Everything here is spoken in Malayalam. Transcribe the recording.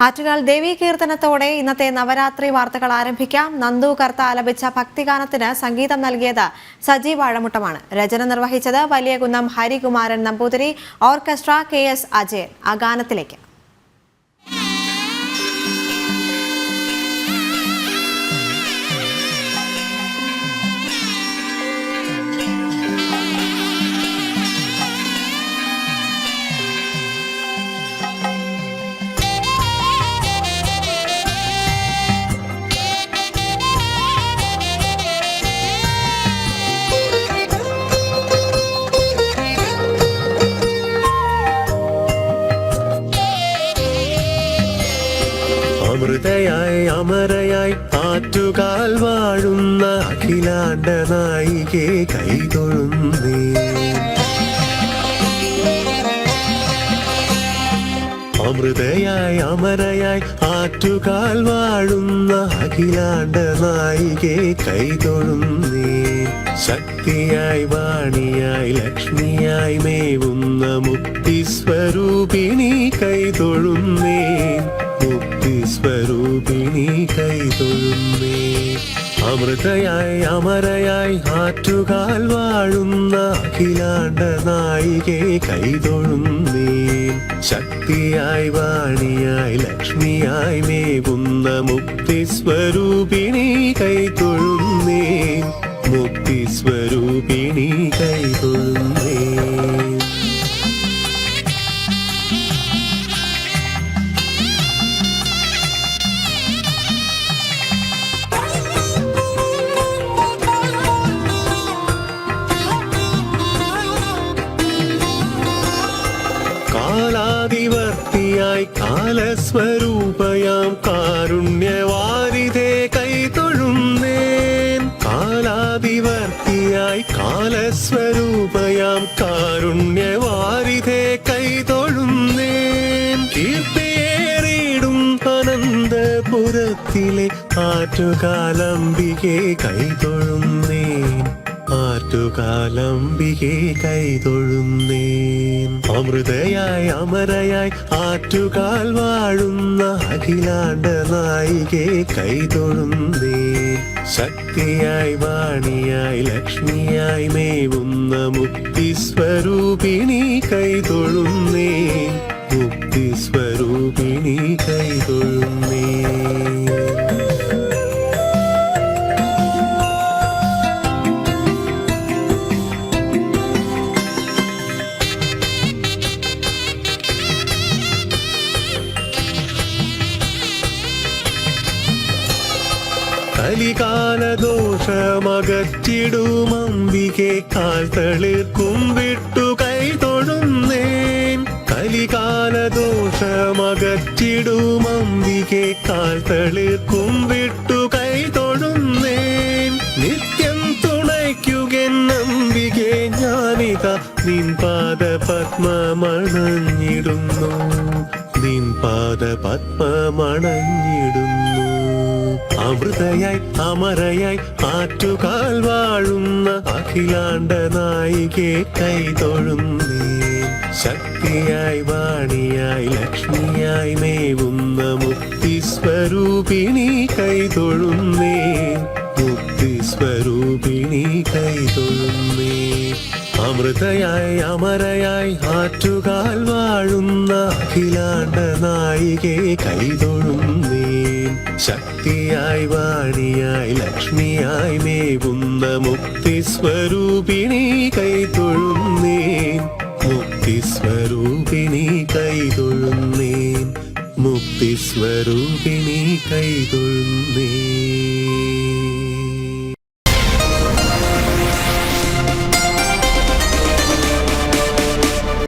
ആറ്റുകാൽ ദേവീ കീർത്തനത്തോടെ ഇന്നത്തെ നവരാത്രി വാർത്തകൾ ആരംഭിക്കാം. നന്ദു കർത്ത ആലപിച്ച ഭക്തിഗാനത്തിന് സംഗീതം നൽകിയത് സജി വാഴമുട്ടമാണ്. രചന നിർവഹിച്ചത് വലിയകുന്നം ഹരികുമാരൻ നമ്പൂതിരി. Orchestra KS Ajayan. ആ ഗാനത്തിലേക്ക്. അമൃതയായി അമരയായി ആറ്റുകാൽ വാഴുന്ന അഖിലാണ്ട നായികെ കൈതൊഴുന്നേ. അമൃതയായി അമരയായി ആറ്റുകാൽ വാഴുന്ന അഖിലാണ്ട നായികെ കൈതൊഴുന്നേ. ശക്തിയായി വാണിയായി ലക്ഷ്മിയായി മേവുന്ന മുക്തിസ്വരൂപിണി കൈതൊഴുന്നേ. മുക്തിസ്വരൂപിണി കൈതൊഴുന്നേ. അമൃതയായി അമരയായി ആറ്റുകാൽ വാഴുന്ന അഖിലാണ്ട നായികെ കൈതൊഴുന്നേ. ശക്തിയായി വാണിയായി ലക്ഷ്മിയായി മേവുന്ന മുക്തിസ്വരൂപിണി കൈതൊഴുന്നേ. മുക്തിസ്വരൂപിണി കൈതൊഴുന്നേ. കാലാതിവർത്തിയായി കാലസ്വരൂപയാം കാരുണ്യവാരിധേ കൈതൊഴുന്നേൻ. കാലാതിവർത്തിയായി കാലസ്വരൂപയാം കാരുണ്യവാരിധേ കൈതൊഴുന്നേൻ. കീർത്തിയേറിയിടും അനന്തപുരത്തിലെ ആറ്റുകാലംബികെ കൈതൊഴുന്നേൻ. ആറ്റുകാലംബികെ കൈതൊഴുന്നേൻ. അമൃതയായി അമരയായി ആറ്റുകാൽ വാഴുന്ന അഖിലാണ്ട നായികെ കൈതൊഴുന്നേൻ. ശക്തിയായി വാണിയായി ലക്ഷ്മിയായി മേവുന്ന മുക്തിസ്വരൂപിണി കൈതൊഴുന്നേ. മുക്തിസ്വരൂപിണി കൈതൊഴുന്നേ. കലികാലദോഷമകറ്റിടുമംബികെ കാൽത്തളിർക്കും വിട്ടു കൈതൊഴുന്നേൻ. കലികാലദോഷമകറ്റിടുമംബികെ കാൽത്തളിർക്കും വിട്ടു കൈതൊഴുന്നേൻ. നിത്യം തുണയ്ക്കുകെന്നംബികെ ഞാനിത നിൻ പാദപത്മമണഞ്ഞിടുന്നു. നിൻ പാദപത്മമണഞ്ഞിടുന്നു. അമൃതയായി അമരയായി ആറ്റുകാൽ വാഴുന്ന അഖിലാണ്ട നായികെ കൈതൊഴുന്നേ. ശക്തിയായി വാണിയായി ലക്ഷ്മിയായി മേവുന്ന മുക്തിസ്വരൂപിണി കൈതൊഴുന്നേ. മുക്തിസ്വരൂപിണി കൈതൊഴുന്നേ. അമൃതയായി അമരയായി ആറ്റുകാൽ വാഴുന്ന അഖിലാണ്ട നായികെ കൈതൊഴുന്നേ. ശക്തിയായി വാണിയായി ലക്ഷ്മിയായി മേവുന്ന മുക്തിസ്വരൂപിണി കൈതൊഴുന്നേ. മുക്തിസ്വരൂപിണി കൈതൊഴുന്നേ. മുക്തിസ്വരൂപിണി കൈതൊഴുന്നേ.